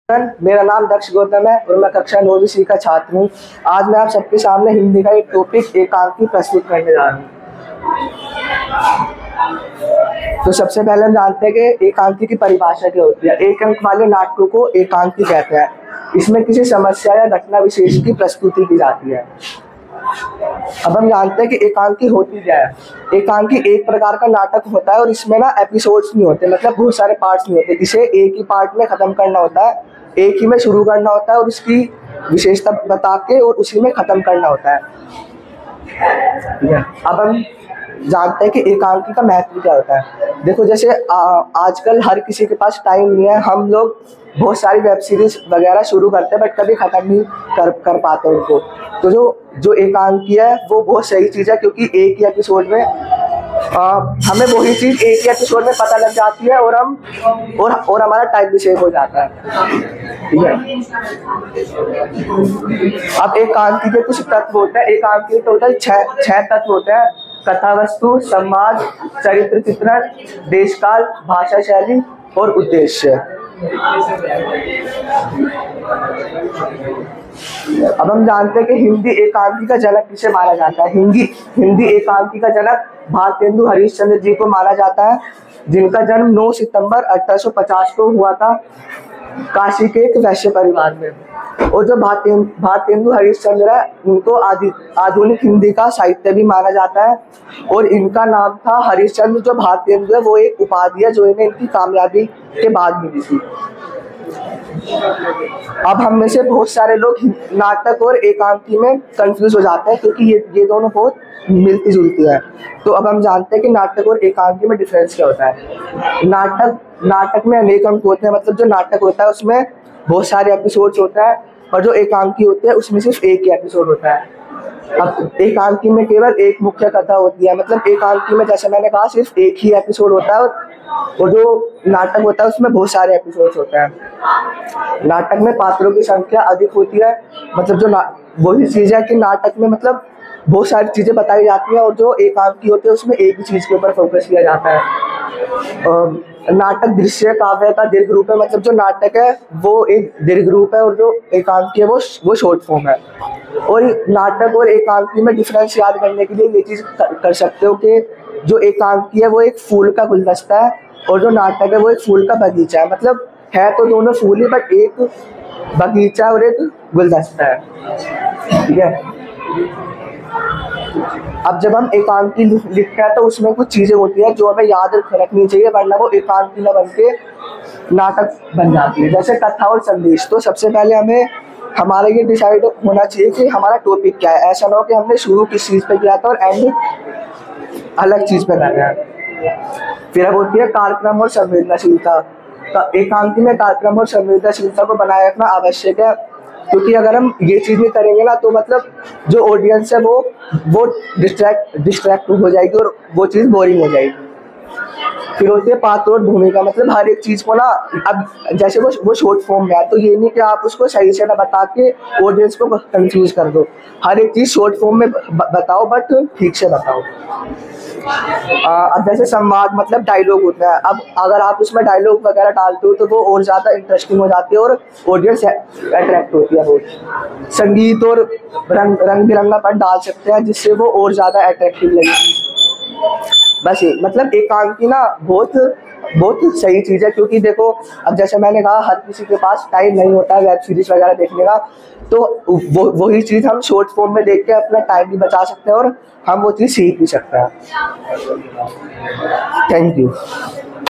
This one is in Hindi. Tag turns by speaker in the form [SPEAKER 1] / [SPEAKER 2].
[SPEAKER 1] मेरा नाम दक्ष गौतम है और मैं कक्षा 9वीं सी का छात्र हूँ। आज मैं आप सबके सामने हिंदी का एक टॉपिक एकांकी प्रस्तुत करने जा रहा हूँ। तो सबसे पहले हम जानते हैं कि एकांकी की परिभाषा क्या होती है। एक अंक वाले नाटकों को एकांकी कहते हैं। इसमें किसी समस्या या घटना विशेष की प्रस्तुति की जाती है। अब हम जानते हैं कि एकांकी होती क्या है। एकांकी एक प्रकार का नाटक होता है और इसमें ना एपिसोड्स नहीं होते, मतलब बहुत सारे पार्ट्स नहीं होते। इसे एक ही पार्ट में खत्म करना होता है, एक ही में शुरू करना होता है और उसकी विशेषता बता के और उसी में खत्म करना होता है। अब हम जानते हैं कि एकांकी का महत्व क्या होता है। देखो जैसे आजकल हर किसी के पास टाइम नहीं है। हम लोग बहुत सारी वेब सीरीज वगैरह शुरू करते हैं बट कभी ख़त्म नहीं कर पाते उनको। तो जो एकांकी है वो बहुत सही चीज़ है, क्योंकि एक ही एपिसोड में हमें वही चीज़ एक ही एपिसोड में पता लग जाती है और हमारा टाइम भी सेव हो जाता है। ठीक है। अब एकांकी के कुछ तत्व होते हैं। एकांकी के टोटल छह तत्व होते हैं: कथा वस्तु, संवाद, चरित्र चित्रण, देशकाल, भाषा शैली और उद्देश्य। अब हम जानते हैं कि हिंदी एकांकी का जनक किसे माना जाता है। हिंदी एकांकी का जनक भारतेंदु हरिश्चंद्र जी को माना जाता है, जिनका जन्म 9 सितंबर 1850 को हुआ था काशी के एक वैश्य परिवार में। और जो भारतेंदु हरिश्चंद्र है उनको आधुनिक हिंदी का साहित्य भी माना जाता है। और इनका नाम था हरिश्चंद्र। जो भारतेंदु है वो एक उपाधि है जो इन्हें इनकी कामयाबी के बाद मिली थी। अब हम में से बहुत सारे लोग नाटक और एकांकी में कंफ्यूज हो जाते हैं, क्योंकि ये दोनों बहुत मिलती जुलती है। तो अब हम जानते हैं कि नाटक और एकांकी में डिफरेंस क्या होता है। नाटक में अनेक अंक होते हैं, मतलब जो नाटक होता है उसमें बहुत सारे एपिसोड्स होता है, और जो एकांकी होते हैं उसमें सिर्फ एक ही एपिसोड होता है। अब एकांकी में केवल एक मुख्य कथा होती है, मतलब एकांकी में जैसे मैंने कहा सिर्फ एक ही एपिसोड होता है, और जो नाटक होता है उसमें बहुत सारे एपिसोड्स होते हैं। नाटक में पात्रों की संख्या अधिक होती है, मतलब वही चीज़ है कि नाटक में मतलब बहुत सारी चीज़ें बताई जाती हैं, और जो एकांकी होते हैं उसमें एक ही चीज़ के ऊपर फोकस किया जाता है। नाटक दृश्य काव्य का दीर्घ रूप है, मतलब जो नाटक है वो एक दीर्घ रूप है और जो एकांकी है वो शॉर्ट फॉर्म है। और नाटक और एकांकी में डिफरेंस याद करने के लिए ये चीज़ कर सकते हो कि जो एकांकी है वो एक फूल का गुलदस्ता है और जो नाटक है वो एक फूल का बगीचा है। मतलब है तो दोनों फूल ही, बट एक बगीचा और एक गुलदस्ता है। ठीक है। अब जब हम एकांकी लिखते हैं तो उसमें कुछ चीज़ें होती हैं जो हमें याद रखनी चाहिए, वरना वो एकांकी न बन के नाटक बन जाती है। जैसे कथा और संदेश। तो सबसे पहले हमारा ये डिसाइड होना चाहिए कि हमारा टॉपिक क्या है। ऐसा ना हो कि हमने शुरू किस चीज़ पे किया था और एंड अलग चीज़ पे कर रहे हैं। फिर अब होती है कार्यक्रम और संवेदनशीलता। तो एकांकी में कार्यक्रम और संवेदनशीलता को बनाए रखना आवश्यक है, क्योंकि अगर हम ये चीज़ नहीं करेंगे ना तो मतलब जो ऑडियंस है वो डिस्ट्रैक्ट हो जाएगी और वो चीज़ बोरिंग हो जाएगी। फिर होती है पात्र और भूमिका। मतलब हर एक चीज़ को ना, अब जैसे वो शॉर्ट फॉर्म में है तो ये नहीं कि आप उसको सही से ना बता के ऑडियंस को कंफ्यूज कर दो। हर एक चीज़ शॉर्ट फॉर्म में बताओ, बट ठीक से बताओ। अब जैसे संवाद, मतलब डायलॉग होता है। अब अगर आप उसमें डायलॉग वगैरह डालते हो तो वो और ज़्यादा इंटरेस्टिंग हो जाती है और ऑडियंस अट्रैक्ट होती है बहुत। संगीत और रंग बिरंगापन डाल सकते हैं जिससे वो और ज़्यादा अट्रैक्टिव लगेगी। बस ये मतलब एकांकी ना बहुत सही चीज़ है, क्योंकि देखो अब जैसे मैंने कहा हर किसी के पास टाइम नहीं होता है वेब सीरीज वगैरह देखने का, तो वही चीज़ हम शॉर्ट फॉर्म में देख के अपना टाइम भी बचा सकते हैं और हम वो चीज़ सीख भी सकते हैं। Thank you.